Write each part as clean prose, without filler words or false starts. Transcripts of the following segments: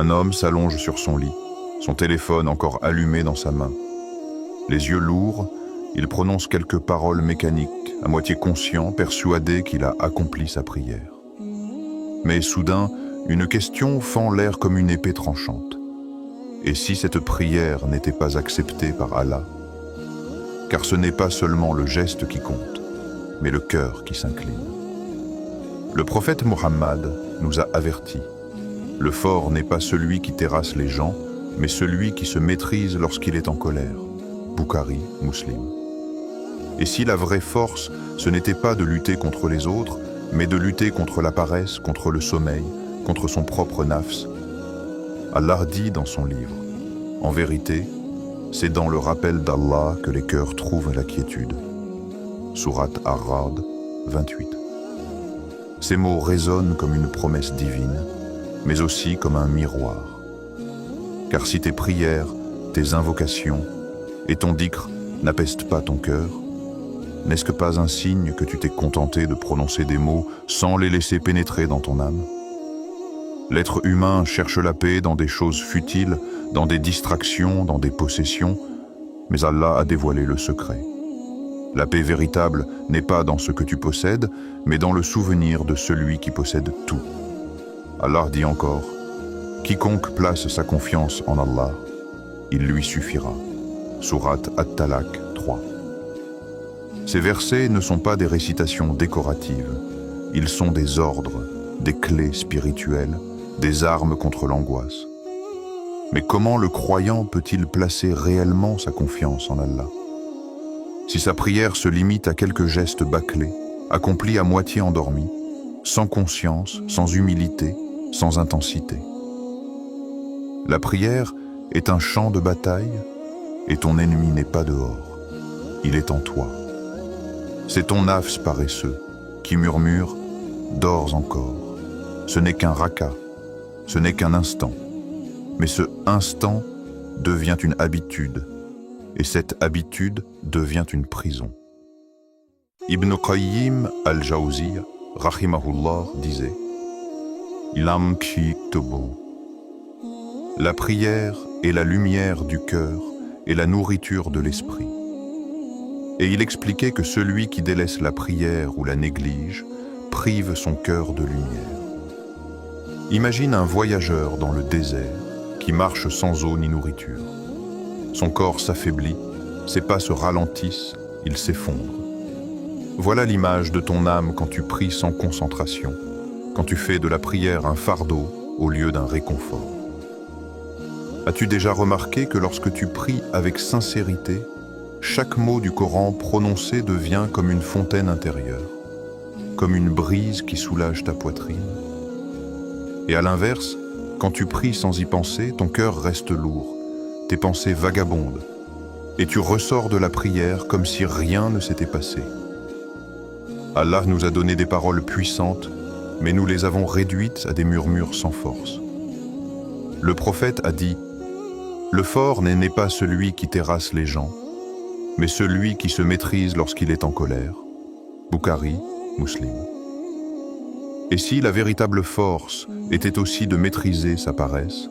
Un homme s'allonge sur son lit, son téléphone encore allumé dans sa main. Les yeux lourds, il prononce quelques paroles mécaniques, à moitié conscient, persuadé qu'il a accompli sa prière. Mais soudain, une question fend l'air comme une épée tranchante. Et si cette prière n'était pas acceptée par Allah? Car ce n'est pas seulement le geste qui compte, mais le cœur qui s'incline. Le prophète Mohammed nous a avertis. Le fort n'est pas celui qui terrasse les gens, mais celui qui se maîtrise lorsqu'il est en colère. Bukhari, Muslim. Et si la vraie force, ce n'était pas de lutter contre les autres, mais de lutter contre la paresse, contre le sommeil, contre son propre nafs? Allah dit dans son livre, en vérité, c'est dans le rappel d'Allah que les cœurs trouvent la quiétude. Sourate Ar-Ra'd 28. Ces mots résonnent comme une promesse divine, mais aussi comme un miroir. Car si tes prières, tes invocations et ton dhikr n'apaisent pas ton cœur, n'est-ce que pas un signe que tu t'es contenté de prononcer des mots sans les laisser pénétrer dans ton âme? L'être humain cherche la paix dans des choses futiles, dans des distractions, dans des possessions, mais Allah a dévoilé le secret. La paix véritable n'est pas dans ce que tu possèdes, mais dans le souvenir de celui qui possède tout. Allah dit encore, « Quiconque place sa confiance en Allah, il lui suffira. » Sourate At-Talaq 3. Ces versets ne sont pas des récitations décoratives, ils sont des ordres, des clés spirituelles, des armes contre l'angoisse. Mais comment le croyant peut-il placer réellement sa confiance en Allah? Si sa prière se limite à quelques gestes bâclés, accomplis à moitié endormis, sans conscience, sans humilité, sans intensité. La prière est un champ de bataille et ton ennemi n'est pas dehors, il est en toi. C'est ton nafs paresseux qui murmure « dors encore ». Ce n'est qu'un raka, ce n'est qu'un instant. Mais ce instant devient une habitude, et cette habitude devient une prison. Ibn Qayyim al-Jawziyya, rahimahullah, disait « Lam kitubu ». La prière est la lumière du cœur et la nourriture de l'esprit. Et il expliquait que celui qui délaisse la prière ou la néglige prive son cœur de lumière. Imagine un voyageur dans le désert qui marche sans eau ni nourriture. Son corps s'affaiblit, ses pas se ralentissent, il s'effondre. Voilà l'image de ton âme quand tu pries sans concentration, quand tu fais de la prière un fardeau au lieu d'un réconfort. As-tu déjà remarqué que lorsque tu pries avec sincérité, chaque mot du Coran prononcé devient comme une fontaine intérieure, comme une brise qui soulage ta poitrine? Et à l'inverse, quand tu pries sans y penser, ton cœur reste lourd, tes pensées vagabondent, et tu ressors de la prière comme si rien ne s'était passé. Allah nous a donné des paroles puissantes, mais nous les avons réduites à des murmures sans force. Le prophète a dit « Le fort n'est pas celui qui terrasse les gens, mais celui qui se maîtrise lorsqu'il est en colère. » Bukhari, Muslim. Et si la véritable force était aussi de maîtriser sa paresse,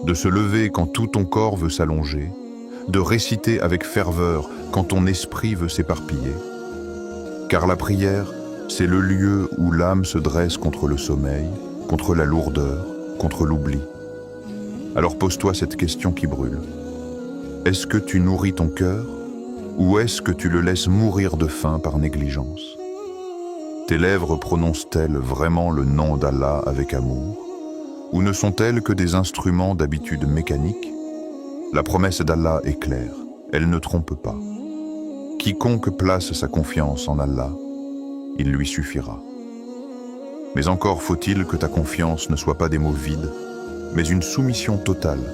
de se lever quand tout ton corps veut s'allonger, de réciter avec ferveur quand ton esprit veut s'éparpiller? Car la prière, c'est le lieu où l'âme se dresse contre le sommeil, contre la lourdeur, contre l'oubli. Alors pose-toi cette question qui brûle. Est-ce que tu nourris ton cœur, ou est-ce que tu le laisses mourir de faim par négligence? Tes lèvres prononcent-elles vraiment le nom d'Allah avec amour, ou ne sont-elles que des instruments d'habitude mécanique? La promesse d'Allah est claire, elle ne trompe pas. Quiconque place sa confiance en Allah, il lui suffira. Mais encore faut-il que ta confiance ne soit pas des mots vides, mais une soumission totale,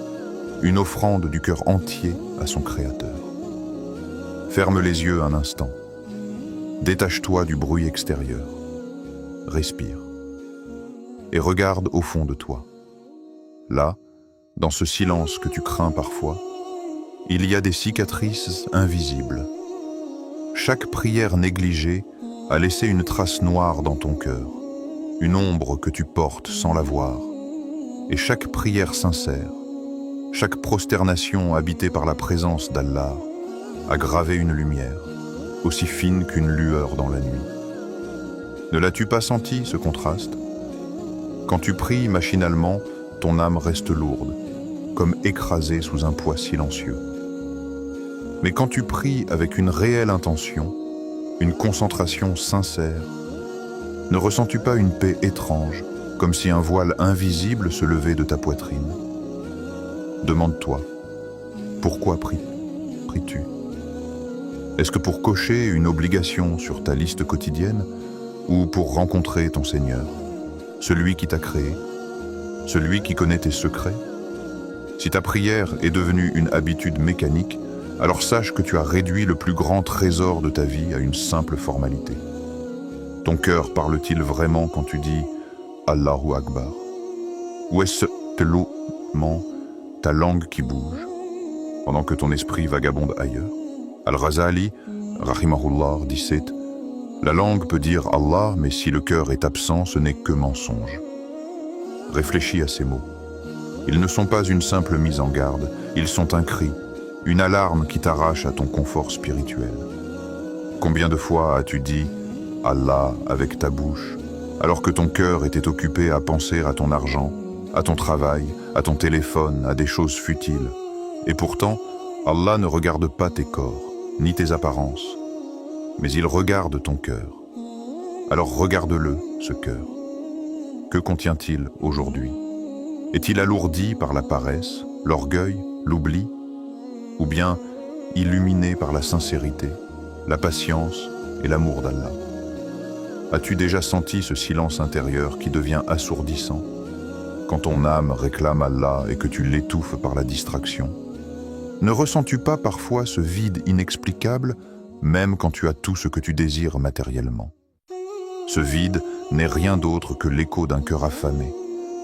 une offrande du cœur entier à son Créateur. Ferme les yeux un instant. Détache-toi du bruit extérieur. Respire. Et regarde au fond de toi. Là, dans ce silence que tu crains parfois, il y a des cicatrices invisibles. Chaque prière négligée a laissé une trace noire dans ton cœur, une ombre que tu portes sans la voir. Et chaque prière sincère, chaque prosternation habitée par la présence d'Allah a gravé une lumière, aussi fine qu'une lueur dans la nuit. Ne l'as-tu pas senti, ce contraste? Quand tu pries machinalement, ton âme reste lourde, comme écrasée sous un poids silencieux. Mais quand tu pries avec une réelle intention, une concentration sincère, ne ressens-tu pas une paix étrange, comme si un voile invisible se levait de ta poitrine? Demande-toi, pourquoi pries-tu? Est-ce que pour cocher une obligation sur ta liste quotidienne ou pour rencontrer ton Seigneur, celui qui t'a créé, celui qui connaît tes secrets? Si ta prière est devenue une habitude mécanique, alors sache que tu as réduit le plus grand trésor de ta vie à une simple formalité. Ton cœur parle-t-il vraiment quand tu dis « Allahu Akbar » ou est-ce seulement ta langue qui bouge, pendant que ton esprit vagabonde ailleurs? Al-Ghazali, rahimahullah, disait « La langue peut dire Allah, mais si le cœur est absent, ce n'est que mensonge. » Réfléchis à ces mots. Ils ne sont pas une simple mise en garde, ils sont un cri, une alarme qui t'arrache à ton confort spirituel. Combien de fois as-tu dit « Allah » avec ta bouche, alors que ton cœur était occupé à penser à ton argent, à ton travail, à ton téléphone, à des choses futiles. Et pourtant, Allah ne regarde pas tes corps, ni tes apparences, mais il regarde ton cœur. Alors regarde-le, ce cœur. Que contient-il aujourd'hui? Est-il alourdi par la paresse, l'orgueil, l'oubli? Ou bien illuminé par la sincérité, la patience et l'amour d'Allah? As-tu déjà senti ce silence intérieur qui devient assourdissant quand ton âme réclame Allah et que tu l'étouffes par la distraction? Ne ressens-tu pas parfois ce vide inexplicable, même quand tu as tout ce que tu désires matériellement? Ce vide n'est rien d'autre que l'écho d'un cœur affamé,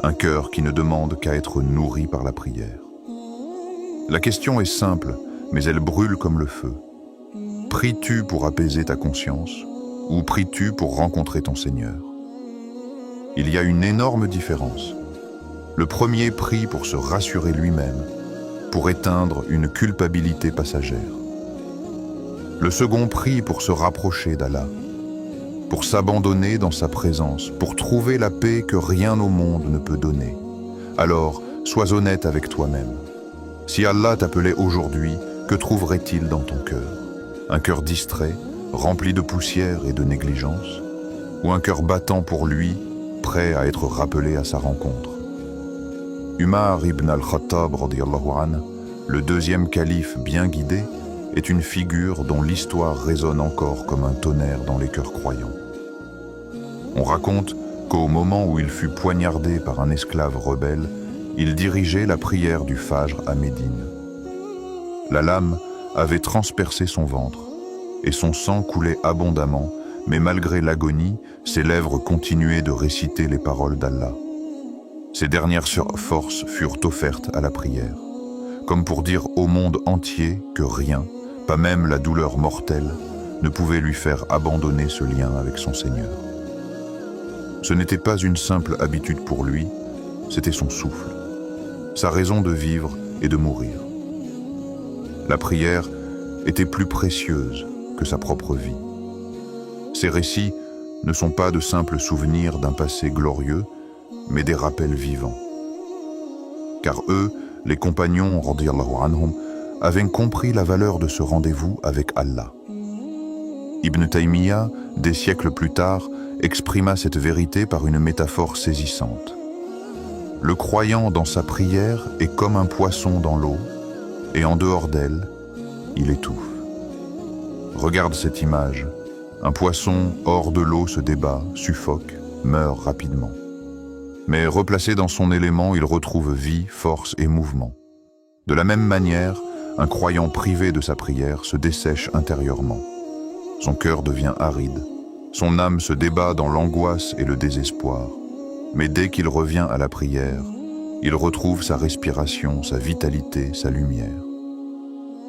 un cœur qui ne demande qu'à être nourri par la prière. La question est simple, mais elle brûle comme le feu. Pries-tu pour apaiser ta conscience ou pries-tu pour rencontrer ton Seigneur? Il y a une énorme différence. Le premier prie pour se rassurer lui-même, pour éteindre une culpabilité passagère. Le second prie pour se rapprocher d'Allah, pour s'abandonner dans sa présence, pour trouver la paix que rien au monde ne peut donner. Alors, sois honnête avec toi-même. Si Allah t'appelait aujourd'hui, que trouverait-il dans ton cœur? Un cœur distrait, rempli de poussière et de négligence? Ou un cœur battant pour lui, prêt à être rappelé à sa rencontre? Umar ibn al-Khattab, radiyallahu anhu, le deuxième calife bien guidé, est une figure dont l'histoire résonne encore comme un tonnerre dans les cœurs croyants. On raconte qu'au moment où il fut poignardé par un esclave rebelle, il dirigeait la prière du Fajr à Médine. La lame avait transpercé son ventre, et son sang coulait abondamment, mais malgré l'agonie, ses lèvres continuaient de réciter les paroles d'Allah. Ses dernières forces furent offertes à la prière, comme pour dire au monde entier que rien, pas même la douleur mortelle, ne pouvait lui faire abandonner ce lien avec son Seigneur. Ce n'était pas une simple habitude pour lui, c'était son souffle, sa raison de vivre et de mourir. La prière était plus précieuse que sa propre vie. Ces récits ne sont pas de simples souvenirs d'un passé glorieux, mais des rappels vivants. Car eux, les compagnons, radiyallahu anhum, avaient compris la valeur de ce rendez-vous avec Allah. Ibn Taymiyyah, des siècles plus tard, exprima cette vérité par une métaphore saisissante. Le croyant dans sa prière est comme un poisson dans l'eau, et en dehors d'elle, il étouffe. Regarde cette image. Un poisson hors de l'eau se débat, suffoque, meurt rapidement. Mais replacé dans son élément, il retrouve vie, force et mouvement. De la même manière, un croyant privé de sa prière se dessèche intérieurement. Son cœur devient aride. Son âme se débat dans l'angoisse et le désespoir. Mais dès qu'il revient à la prière, il retrouve sa respiration, sa vitalité, sa lumière.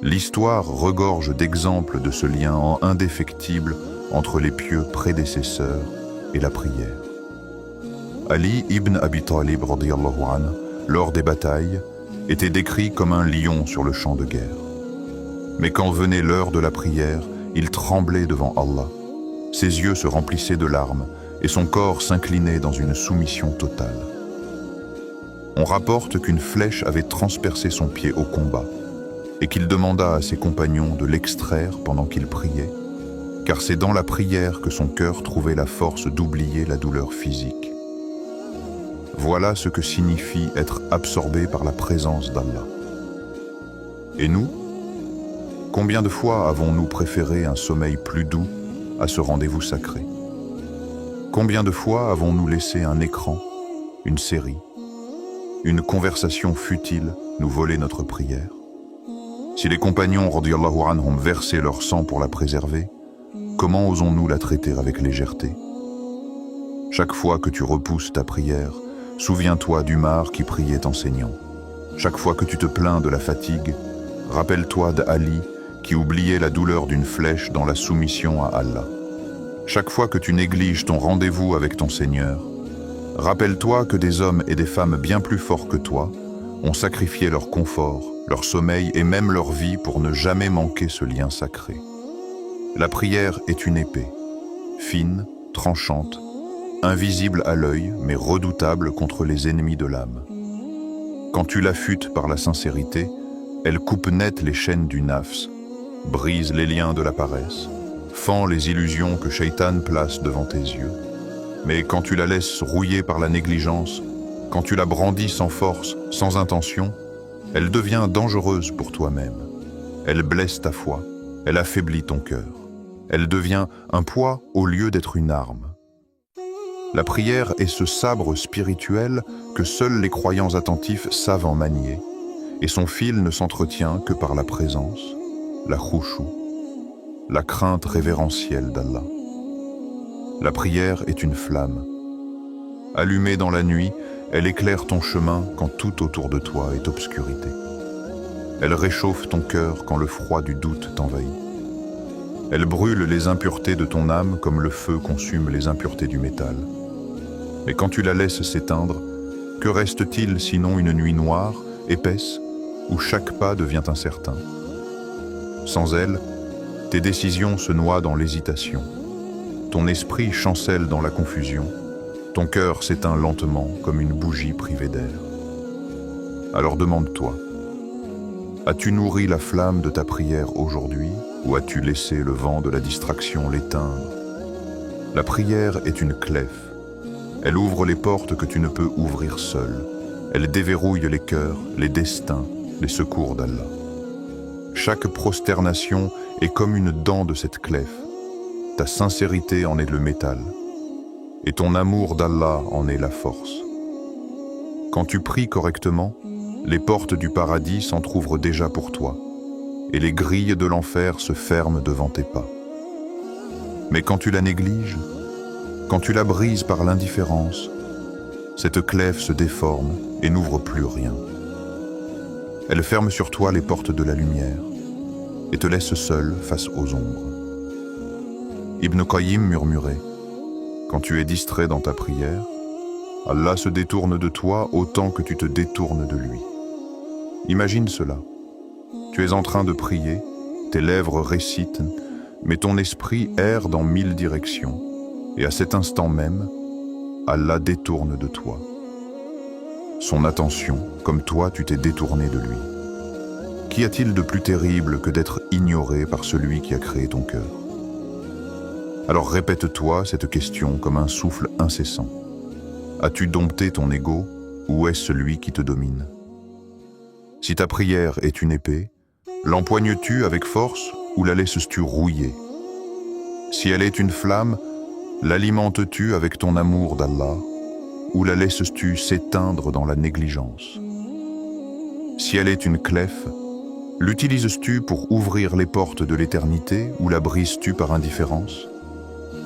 L'histoire regorge d'exemples de ce lien indéfectible entre les pieux prédécesseurs et la prière. Ali ibn Abi Talib radiyallahu anhu lors des batailles, était décrit comme un lion sur le champ de guerre. Mais quand venait l'heure de la prière, il tremblait devant Allah. Ses yeux se remplissaient de larmes et son corps s'inclinait dans une soumission totale. On rapporte qu'une flèche avait transpercé son pied au combat et qu'il demanda à ses compagnons de l'extraire pendant qu'il priait, car c'est dans la prière que son cœur trouvait la force d'oublier la douleur physique. Voilà ce que signifie être absorbé par la présence d'Allah. Et nous, combien de fois avons-nous préféré un sommeil plus doux à ce rendez-vous sacré? Combien de fois avons-nous laissé un écran, une série, une conversation futile nous voler notre prière? Si les compagnons radiyallahu anhum ont versé leur sang pour la préserver, comment osons-nous la traiter avec légèreté? Chaque fois que tu repousses ta prière, souviens-toi d'Umar qui priait enseignant. Chaque fois que tu te plains de la fatigue, rappelle-toi d'Ali qui oubliait la douleur d'une flèche dans la soumission à Allah. Chaque fois que tu négliges ton rendez-vous avec ton Seigneur, rappelle-toi que des hommes et des femmes bien plus forts que toi ont sacrifié leur confort, leur sommeil et même leur vie pour ne jamais manquer ce lien sacré. La prière est une épée, fine, tranchante, invisible à l'œil, mais redoutable contre les ennemis de l'âme. Quand tu l'affûtes par la sincérité, elle coupe net les chaînes du nafs, brise les liens de la paresse, fend les illusions que Shaitan place devant tes yeux. Mais quand tu la laisses rouiller par la négligence, quand tu la brandis sans force, sans intention, elle devient dangereuse pour toi-même. Elle blesse ta foi, elle affaiblit ton cœur. Elle devient un poids au lieu d'être une arme. La prière est ce sabre spirituel que seuls les croyants attentifs savent en manier, et son fil ne s'entretient que par la présence, la khushu', la crainte révérentielle d'Allah. La prière est une flamme. Allumée dans la nuit, elle éclaire ton chemin quand tout autour de toi est obscurité. Elle réchauffe ton cœur quand le froid du doute t'envahit. Elle brûle les impuretés de ton âme comme le feu consume les impuretés du métal. Mais quand tu la laisses s'éteindre, que reste-t-il sinon une nuit noire, épaisse, où chaque pas devient incertain? Sans elle, tes décisions se noient dans l'hésitation. Ton esprit chancelle dans la confusion. Ton cœur s'éteint lentement comme une bougie privée d'air. Alors demande-toi, as-tu nourri la flamme de ta prière aujourd'hui ou as-tu laissé le vent de la distraction l'éteindre? La prière est une clef. Elle ouvre les portes que tu ne peux ouvrir seul. Elle déverrouille les cœurs, les destins, les secours d'Allah. Chaque prosternation est comme une dent de cette clef. Ta sincérité en est le métal. Et ton amour d'Allah en est la force. Quand tu pries correctement, les portes du paradis s'entr'ouvrent déjà pour toi, et les grilles de l'enfer se ferment devant tes pas. Mais quand tu la négliges, quand tu la brises par l'indifférence, cette clef se déforme et n'ouvre plus rien. Elle ferme sur toi les portes de la lumière et te laisse seul face aux ombres. Ibn Qayyim murmurait: quand tu es distrait dans ta prière, Allah se détourne de toi autant que tu te détournes de lui. Imagine cela. Tu es en train de prier, tes lèvres récitent, mais ton esprit erre dans 1000 directions, et à cet instant même, Allah détourne de toi son attention, comme toi tu t'es détourné de lui. Qu'y a-t-il de plus terrible que d'être ignoré par celui qui a créé ton cœur? Alors répète-toi cette question comme un souffle incessant. As-tu dompté ton ego ou est-ce celui qui te domine? Si ta prière est une épée, l'empoignes-tu avec force ou la laisses-tu rouiller? Si elle est une flamme, l'alimentes-tu avec ton amour d'Allah ou la laisses-tu s'éteindre dans la négligence? Si elle est une clef, l'utilises-tu pour ouvrir les portes de l'éternité ou la brises-tu par indifférence?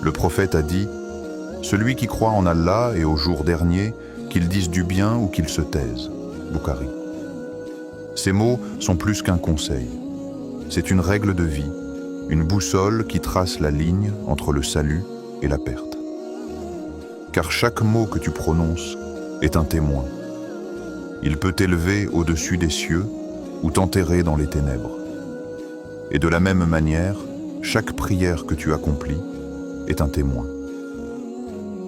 Le prophète a dit: celui qui croit en Allah et au jour dernier, qu'il dise du bien ou qu'il se taise. Bukhari. Ces mots sont plus qu'un conseil. C'est une règle de vie, une boussole qui trace la ligne entre le salut et la perte. Car chaque mot que tu prononces est un témoin. Il peut t'élever au-dessus des cieux ou t'enterrer dans les ténèbres. Et de la même manière, chaque prière que tu accomplis est un témoin.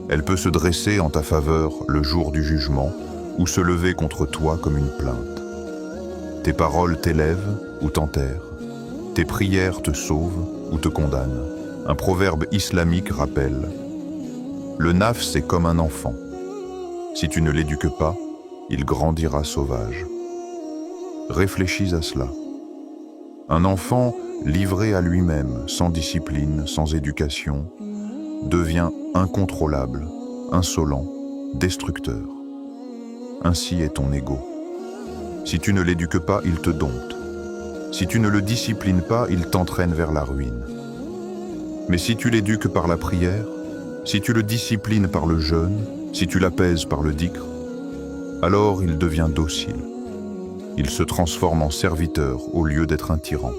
Elle peut se dresser en ta faveur le jour du jugement ou se lever contre toi comme une plainte. Tes paroles t'élèvent ou t'enterrent. Tes prières te sauvent ou te condamnent. Un proverbe islamique rappelle: le nafs est comme un enfant. Si tu ne l'éduques pas, il grandira sauvage. Réfléchis à cela. Un enfant livré à lui-même, sans discipline, sans éducation, devient incontrôlable, insolent, destructeur. Ainsi est ton ego. Si tu ne l'éduques pas, il te dompte. Si tu ne le disciplines pas, il t'entraîne vers la ruine. Mais si tu l'éduques par la prière, si tu le disciplines par le jeûne, si tu l'apaises par le dhikr, alors il devient docile. Il se transforme en serviteur au lieu d'être un tyran.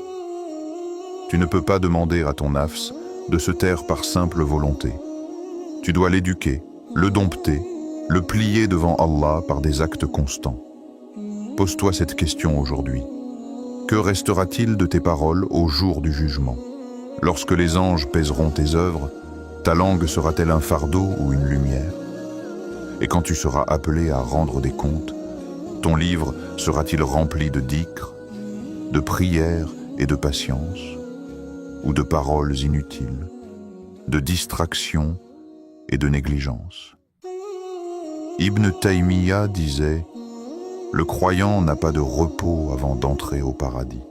Tu ne peux pas demander à ton nafs de se taire par simple volonté. Tu dois l'éduquer, le dompter, le plier devant Allah par des actes constants. Pose-toi cette question aujourd'hui. Que restera-t-il de tes paroles au jour du jugement? Lorsque les anges pèseront tes œuvres, ta langue sera-t-elle un fardeau ou une lumière? Et quand tu seras appelé à rendre des comptes, ton livre sera-t-il rempli de dhikr, de prières et de patience, ou de paroles inutiles, de distractions et de négligence? Ibn Taymiyyah disait: le croyant n'a pas de repos avant d'entrer au paradis.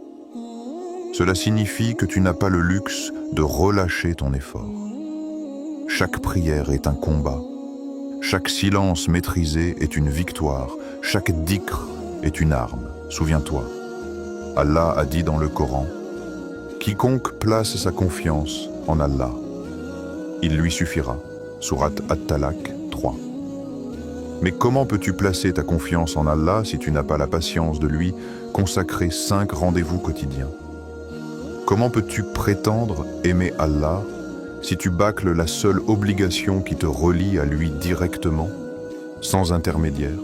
Cela signifie que tu n'as pas le luxe de relâcher ton effort. Chaque prière est un combat. Chaque silence maîtrisé est une victoire. Chaque dhikr est une arme. Souviens-toi, Allah a dit dans le Coran: quiconque place sa confiance en Allah, il lui suffira. Sourate At-Talaq 3. Mais comment peux-tu placer ta confiance en Allah si tu n'as pas la patience de lui consacrer 5 rendez-vous quotidiens? Comment peux-tu prétendre aimer Allah si tu bâcles la seule obligation qui te relie à lui directement, sans intermédiaire?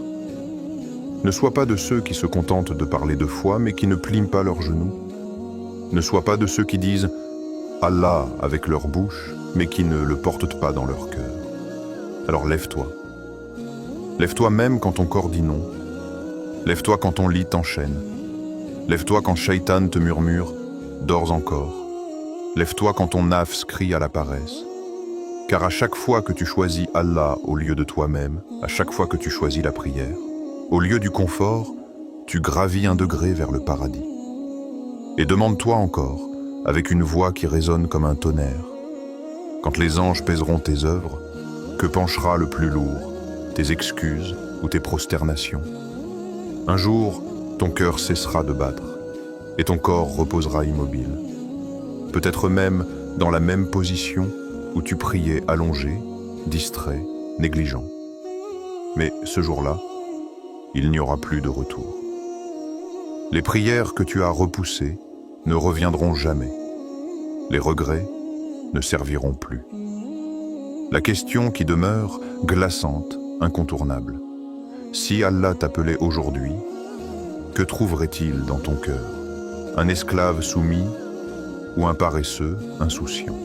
Ne sois pas de ceux qui se contentent de parler de foi mais qui ne plient pas leurs genoux. Ne sois pas de ceux qui disent Allah avec leur bouche mais qui ne le portent pas dans leur cœur. Alors lève-toi. Lève-toi même quand ton corps dit non. Lève-toi quand ton lit t'enchaîne. Lève-toi quand Shaitan te murmure « dors encore ». Lève-toi quand ton nafs crie à la paresse. Car à chaque fois que tu choisis Allah au lieu de toi-même, à chaque fois que tu choisis la prière, au lieu du confort, tu gravis un degré vers le paradis. Et demande-toi encore, avec une voix qui résonne comme un tonnerre, quand les anges pèseront tes œuvres, que penchera le plus lourd, tes excuses ou tes prosternations? Un jour, ton cœur cessera de battre et ton corps reposera immobile. Peut-être même dans la même position où tu priais allongé, distrait, négligent. Mais ce jour-là, il n'y aura plus de retour. Les prières que tu as repoussées ne reviendront jamais. Les regrets ne serviront plus. La question qui demeure, glaçante, incontournable: si Allah t'appelait aujourd'hui, que trouverait-il dans ton cœur? Un esclave soumis ou un paresseux insouciant?